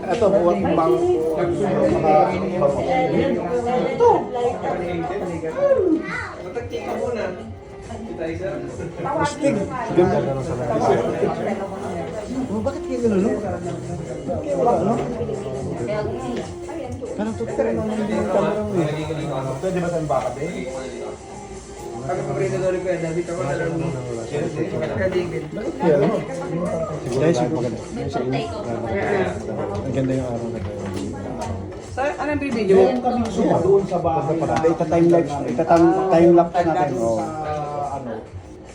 Ito, buwag pang... Ito! Mataktik ka muna. Kita isa. Astig! Ganda na sa mga. Oh, bakit kayo gano'n, no? Kaya wala, no? Parang tuturo na naman yung kamerang eh. Pwede ba tayong baka, be? Pagkapabrito ko yan, David, ako na lang. Kaligid. Bakit kaya, no? Guys, yung maganda. Ang ganda yung araw na tayo. Sa anong video? Doon sa bahay. Ita-time lapse natin. Oh. Ano?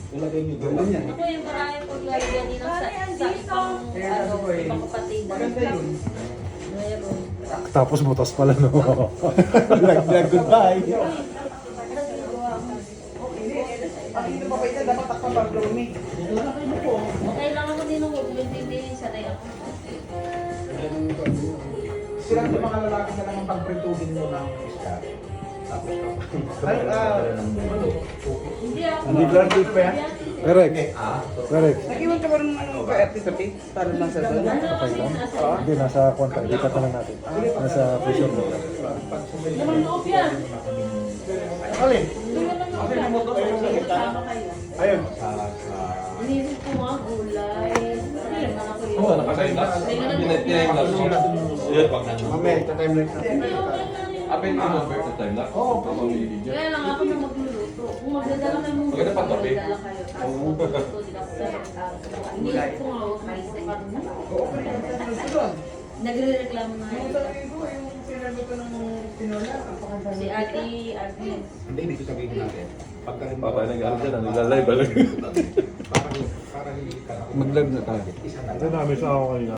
Ilagay niyo doon. Ako yung maraming paglalagyan din sa ibang ibang kapatid. Maganda yun. Mayroon. Tapos butas pala, no? Goodbye. Dito pa ba ito? Dapat takpan pa blow me. Kailangan mo din ng maintindihin sa tayo. Silang yung mga lalaki na lang ang pagpretubin mo ng isda. Tapos Ay, Hindi ako. Hindi graduate pa yan? Correct. Correct. Nag-iwan ka ba ng ka-FT sa page? Para lang sa doon? Okay lang? Hindi, nasa konta. Ikat na lang natin. Nasa pressure mo. Naman loob yan. Alin? Hindi naman loob yan. Kasama kayo. Ayun. Iniisip ko nga gulay. Sayang na ako yun. Oo, naka-time lapse. Time lapse. Yun, pag Mamaya, ita-time lapse natin. Hindi, okay lang yun. Apin mo number sa time lapse. Oo, pamamili. Kaya lang ako na magluluto. Kung magdadala kayo mong Maganda pang gabi. magdadala kayo. Tapos magluluto din ako sa iniisip ko nga, okay, nagre-reklamo na yun. Yung sinabi ko ng tinola. Si Ate Agnes. Hindi, ibig sabihin natin. Pagka Papa, nag-aaral dyan. Nagla-live. Parang hindi ka. Mag-live na tayo. Isa na Ito namin sa ako kanina.